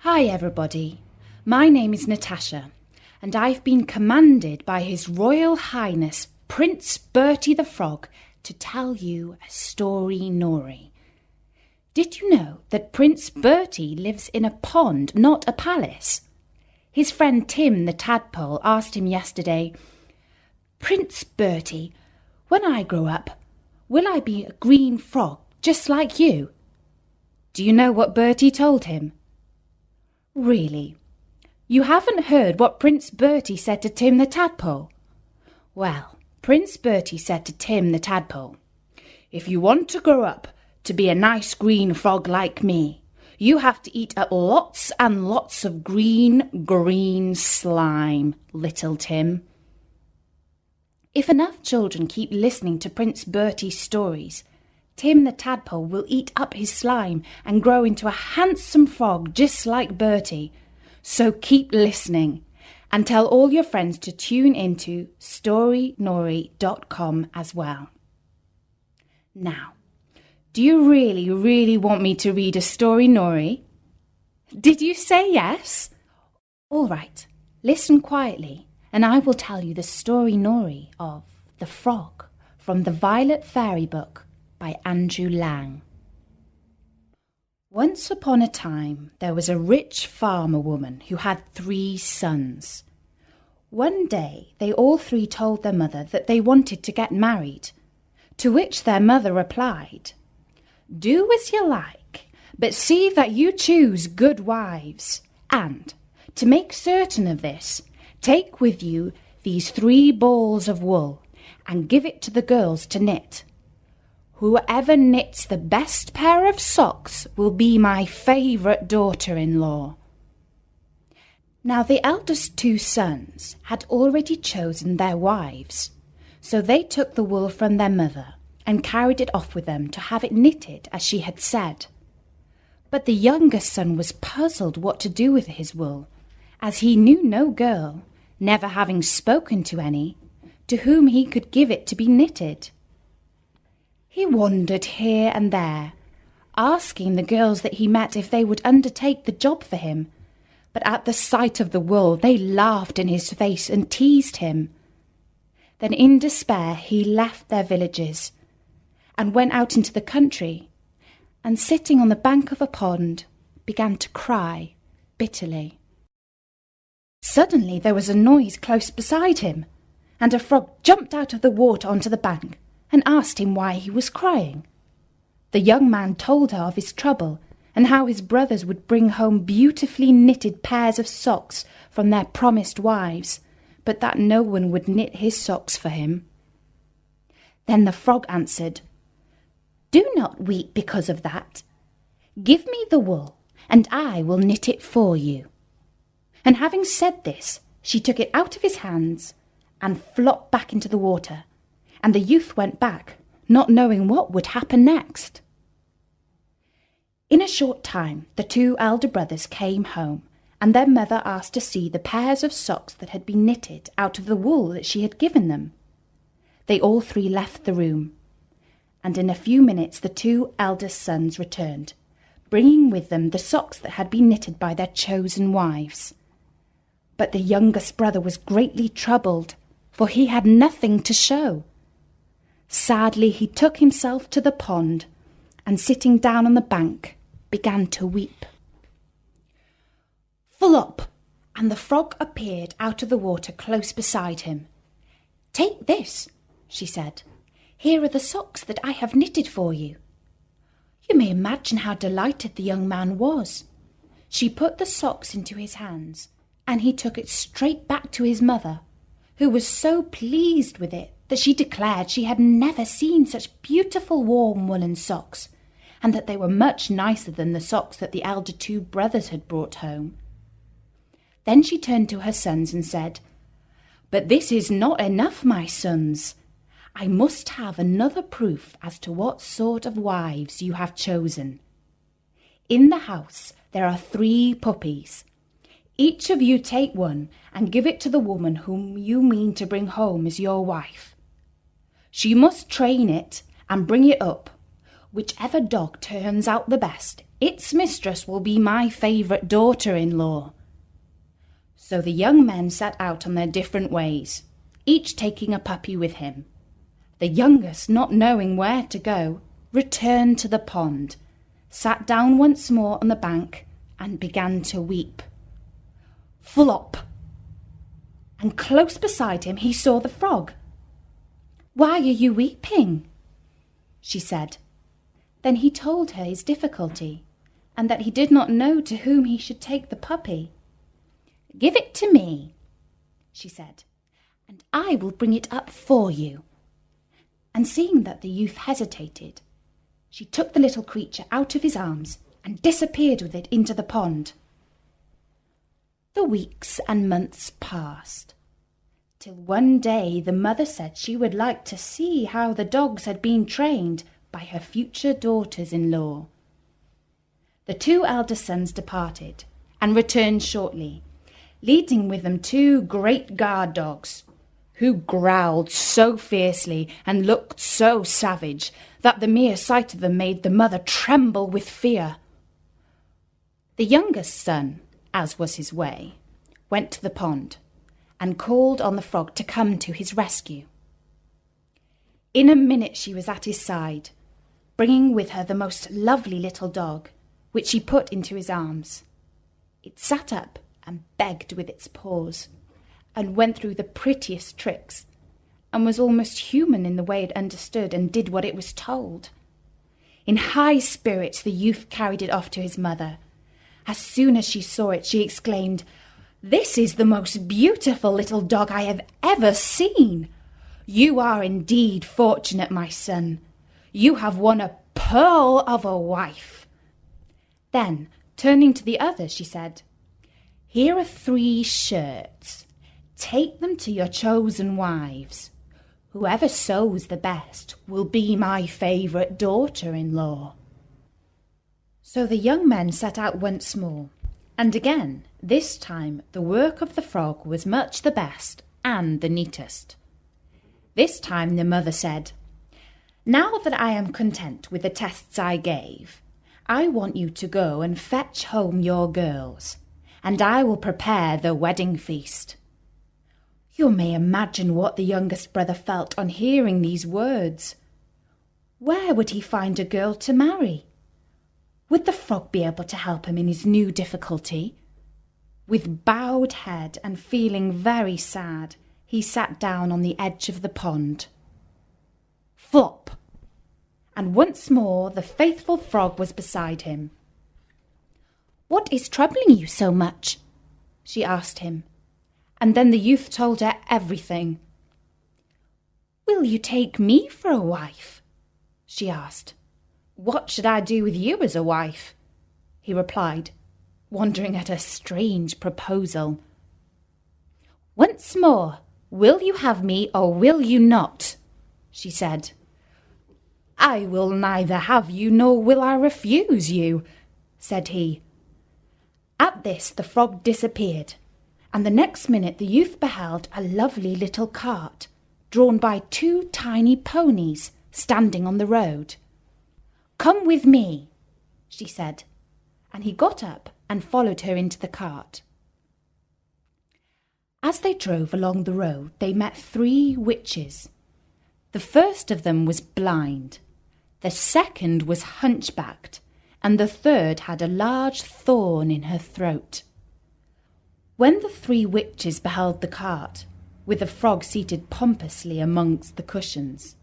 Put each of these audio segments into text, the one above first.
Hi everybody, my name is Natasha and I've been commanded by His Royal Highness Prince Bertie the Frog to tell you a story Nori. Did you know that Prince Bertie lives in a pond, not a palace? His friend Tim the Tadpole asked him yesterday, "Prince Bertie, when I grow up, will I be a green frog just like you?" Do you know what Bertie told him? Really? You haven't heard what Prince Bertie said to Tim the Tadpole? Well, Prince Bertie said to Tim the Tadpole, "If you want to grow up to be a nice green frog like me, you have to eat lots and lots of green slime, little Tim." If enough children keep listening to Prince Bertie's stories, Tim the Tadpole will eat up his slime and grow into a handsome frog just like Bertie. So keep listening and tell all your friends to tune into storynori.com as well. Now, do you really want me to read a story, Nori? Did you say yes? All right, listen quietly and I will tell you the story Nori of The Frog from the Violet Fairy book by Andrew Lang. Once upon a time there was a rich farmer woman who had 3 sons. One day they all 3 told their mother that they wanted to get married, to which their mother replied, "Do as you like, but see that you choose good wives, and, to make certain of this, take with you these 3 balls of wool and give it to the girls to knit. Whoever knits the best pair of socks will be my favourite daughter-in-law." Now the eldest 2 sons had already chosen their wives, so they took the wool from their mother and carried it off with them to have it knitted as she had said. But the youngest son was puzzled what to do with his wool, as he knew no girl, never having spoken to any, to whom he could give it to be knitted. He wandered here and there, asking the girls that he met if they would undertake the job for him, but at the sight of the wool they laughed in his face and teased him. Then in despair he left their villages and went out into the country, and sitting on the bank of a pond began to cry bitterly. Suddenly there was a noise close beside him, and a frog jumped out of the water onto the bank and asked him why he was crying. The young man told her of his trouble and how his brothers would bring home beautifully knitted pairs of socks from their promised wives, but that no one would knit his socks for him. Then the frog answered, "Do not weep because of that. Give me the wool, and I will knit it for you." And having said this, she took it out of his hands and flopped back into the water, and the youth went back, not knowing what would happen next. In a short time the 2 elder brothers came home, and their mother asked to see the pairs of socks that had been knitted out of the wool that she had given them. They all 3 left the room, and in a few minutes the 2 eldest sons returned, bringing with them the socks that had been knitted by their chosen wives. But the youngest brother was greatly troubled, for he had nothing to show. Sadly he took himself to the pond, and sitting down on the bank, began to weep. Flop! And the frog appeared out of the water close beside him. "Take this," she said. "Here are the socks that I have knitted for you." You may imagine how delighted the young man was. She put the socks into his hands, and he took it straight back to his mother, who was so pleased with it that she declared she had never seen such beautiful warm woolen socks, and that they were much nicer than the socks that the elder 2 brothers had brought home. Then she turned to her sons and said, "But this is not enough, my sons. I must have another proof as to what sort of wives you have chosen. In the house there are 3 puppies. Each of you take one and give it to the woman whom you mean to bring home as your wife. She must train it and bring it up. Whichever dog turns out the best Its mistress will be my favourite daughter-in-law." So the young men set out on their different ways, each taking a puppy with him. The youngest, not knowing where to go, returned to the pond, sat down once more on the bank, and began to weep. Flop! And close beside him he saw the frog. "Why are you weeping?" she said. Then he told her his difficulty, and that he did not know to whom he should take the puppy. "Give it to me," she said, "and I will bring it up for you." And seeing that the youth hesitated, she took the little creature out of his arms and disappeared with it into the pond. The weeks and months passed, till one day the mother said she would like to see how the dogs had been trained by her future daughters-in-law. The 2 elder sons departed and returned shortly, leading with them 2 great guard dogs, who growled so fiercely and looked so savage that the mere sight of them made the mother tremble with fear. The youngest son, as was his way, went to the pond and called on the frog to come to his rescue. In a minute she was at his side, bringing with her the most lovely little dog, which she put into his arms. It sat up and begged with its paws, and went through the prettiest tricks, and was almost human in the way it understood and did what it was told. In high spirits the youth carried it off to his mother. As soon as she saw it, she exclaimed, "This is the most beautiful little dog I have ever seen. You are indeed fortunate, my son. You have won a pearl of a wife." Then, turning to the others, she said, "Here are 3 shirts. Take them to your chosen wives. Whoever sews the best will be my favourite daughter-in-law." So the young men set out once more, and again, this time, the work of the frog was much the best and the neatest. This time the mother said, "Now that I am content with the tests I gave, I want you to go and fetch home your girls, and I will prepare the wedding feast." You may imagine what the youngest brother felt on hearing these words. Where would he find a girl to marry? Would the frog be able to help him in his new difficulty? With bowed head and feeling very sad, he sat down on the edge of the pond. Flop! And once more the faithful frog was beside him. "What is troubling you so much?" she asked him, and then the youth told her everything. "Will you take me for a wife?" she asked. "What should I do with you as a wife?" he replied, wondering at her strange proposal. "Once more, will you have me or will you not?" she said. "I will neither have you nor will I refuse you," said he. At this the frog disappeared, and the next minute the youth beheld a lovely little cart, drawn by 2 tiny ponies, standing on the road. "Come with me," she said, and he got up and followed her into the cart. As they drove along the road, they met 3 witches. The first of them was blind, the second was hunchbacked, and the third had a large thorn in her throat. When the 3 witches beheld the cart, with the frog seated pompously amongst the cushions,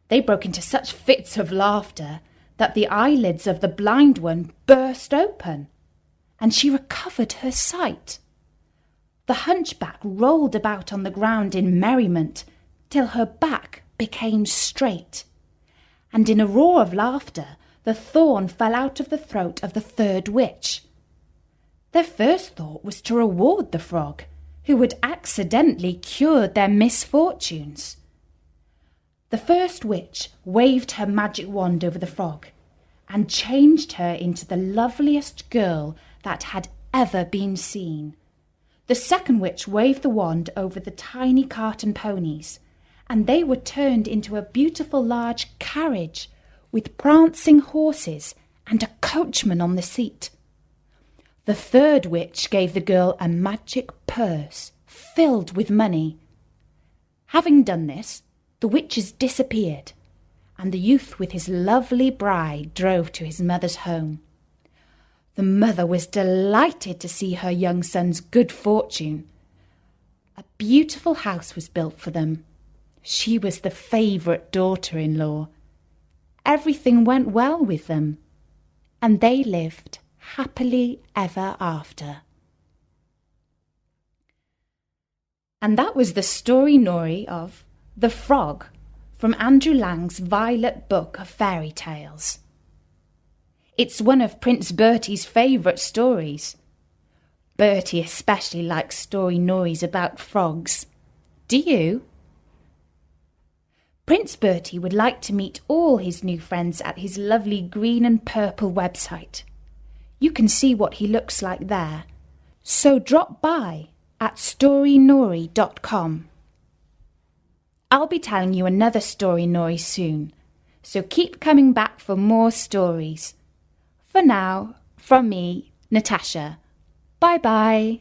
they broke into such fits of laughter that the eyelids of the blind one burst open, and she recovered her sight. The hunchback rolled about on the ground in merriment till her back became straight, and in a roar of laughter the thorn fell out of the throat of the third witch. Their first thought was to reward the frog, who had accidentally cured their misfortunes. The first witch waved her magic wand over the frog and changed her into the loveliest girl that had ever been seen. The second witch waved the wand over the tiny cart and ponies, and they were turned into a beautiful large carriage with prancing horses and a coachman on the seat. The third witch gave the girl a magic purse filled with money. Having done this, the witches disappeared, and the youth with his lovely bride drove to his mother's home. The mother was delighted to see her young son's good fortune. A beautiful house was built for them. She was the favourite daughter-in-law. Everything went well with them, and they lived happily ever after. And that was the story Nori of The Frog from Andrew Lang's Violet Book of Fairy Tales. It's one of Prince Bertie's favourite stories. Bertie especially likes story Noris about frogs. Do you? Prince Bertie would like to meet all his new friends at his lovely green and purple website. You can see what he looks like there. So drop by at storynori.com. I'll be telling you another story Nori soon, so keep coming back for more stories. For now, from me, Natasha. Bye-bye.